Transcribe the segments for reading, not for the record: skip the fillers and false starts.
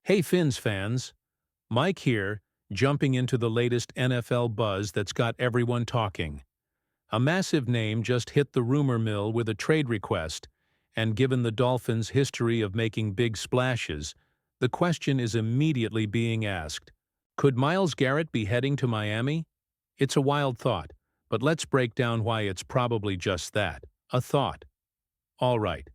Hey Fins fans, Mike here, jumping into the latest NFL buzz that's got everyone talking. A massive name just hit the rumor mill with a trade request, and given the Dolphins' history of making big splashes, the question is immediately being asked. Could Myles Garrett be heading to Miami? It's a wild thought, but let's break down why it's probably just that, a thought. All right.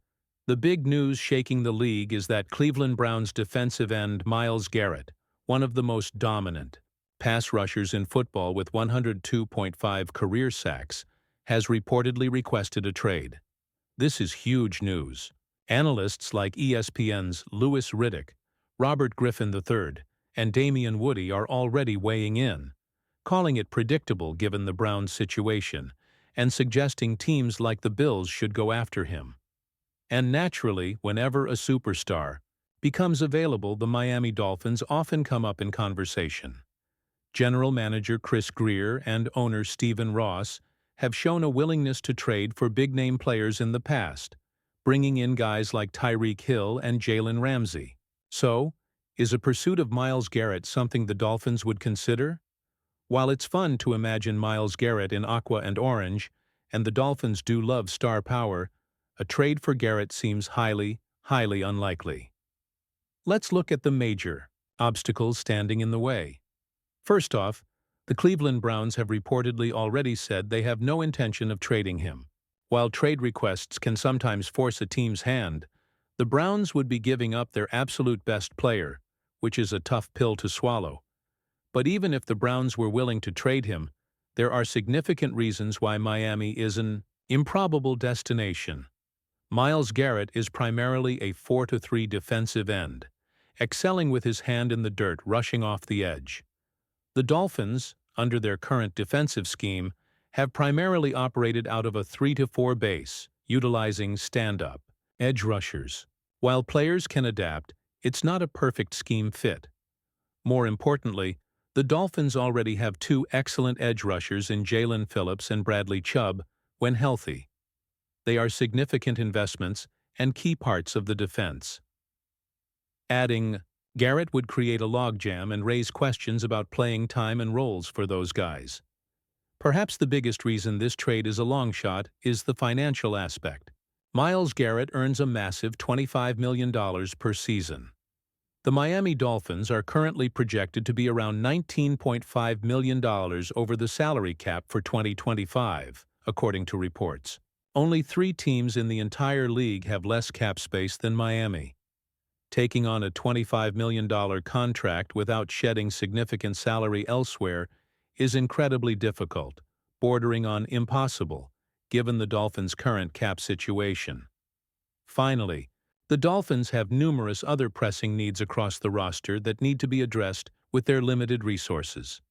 The big news shaking the league is that Cleveland Browns defensive end Myles Garrett, one of the most dominant pass rushers in football with 102.5 career sacks, has reportedly requested a trade. This is huge news. Analysts like ESPN's Louis Riddick, Robert Griffin III, and Damian Woody are already weighing in, calling it predictable given the Browns' situation, and suggesting teams like the Bills should go after him. And naturally, whenever a superstar becomes available, the Miami Dolphins often come up in conversation. General manager Chris Grier and owner Stephen Ross have shown a willingness to trade for big-name players in the past, bringing in guys like Tyreek Hill and Jalen Ramsey. So, is a pursuit of Myles Garrett something the Dolphins would consider? While it's fun to imagine Myles Garrett in aqua and orange, and the Dolphins do love star power, a trade for Garrett seems highly unlikely. Let's look at the major obstacles standing in the way. First off, the Cleveland Browns have reportedly already said they have no intention of trading him. While trade requests can sometimes force a team's hand, the Browns would be giving up their absolute best player, which is a tough pill to swallow. But even if the Browns were willing to trade him, there are significant reasons why Miami is an improbable destination. Myles Garrett is primarily a 4-3 defensive end, excelling with his hand in the dirt, rushing off the edge. The Dolphins, under their current defensive scheme, have primarily operated out of a 3-4 base, utilizing stand-up edge rushers. While players can adapt, it's not a perfect scheme fit. More importantly, the Dolphins already have two excellent edge rushers in Jalen Phillips and Bradley Chubb when healthy. They are significant investments and key parts of the defense. Adding Garrett would create a logjam and raise questions about playing time and roles for those guys. Perhaps the biggest reason this trade is a long shot is the financial aspect. Myles Garrett earns a massive $25 million per season. The Miami Dolphins are currently projected to be around $19.5 million over the salary cap for 2025, according to reports. Only 3 teams in the entire league have less cap space than Miami. Taking on a $25 million contract without shedding significant salary elsewhere is incredibly difficult, bordering on impossible, given the Dolphins' current cap situation. Finally, the Dolphins have numerous other pressing needs across the roster that need to be addressed with their limited resources.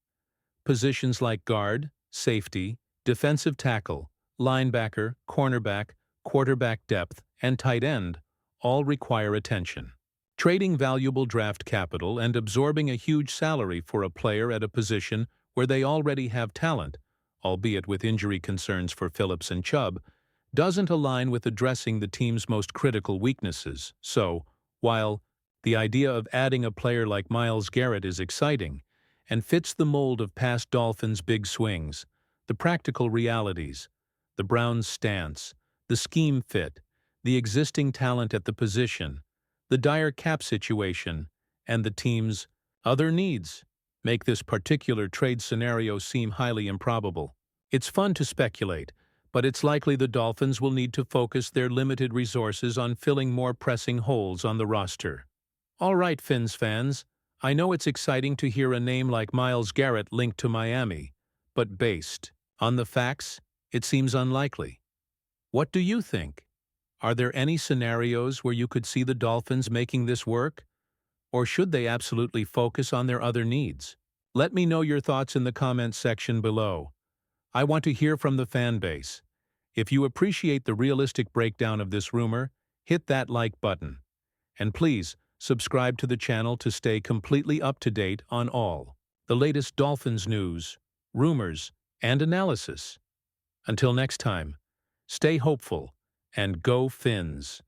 Positions like guard, safety, defensive tackle, linebacker, cornerback, quarterback depth, and tight end all require attention. Trading valuable draft capital and absorbing a huge salary for a player at a position where they already have talent, albeit with injury concerns for Phillips and Chubb, doesn't align with addressing the team's most critical weaknesses. So, while the idea of adding a player like Myles Garrett is exciting and fits the mold of past Dolphins' big swings, the practical realities, the Browns' stance, the scheme fit, the existing talent at the position, the dire cap situation, and the team's other needs make this particular trade scenario seem highly improbable. It's fun to speculate, but it's likely the Dolphins will need to focus their limited resources on filling more pressing holes on the roster. All right, Fins fans, I know it's exciting to hear a name like Myles Garrett linked to Miami, but based on the facts, it seems unlikely. What do you think? Are there any scenarios where you could see the Dolphins making this work? Or should they absolutely focus on their other needs? Let me know your thoughts in the comments section below. I want to hear from the fan base. If you appreciate the realistic breakdown of this rumor, hit that like button. And please, subscribe to the channel to stay completely up to date on all the latest Dolphins news, rumors, and analysis. Until next time, stay hopeful and go Fins!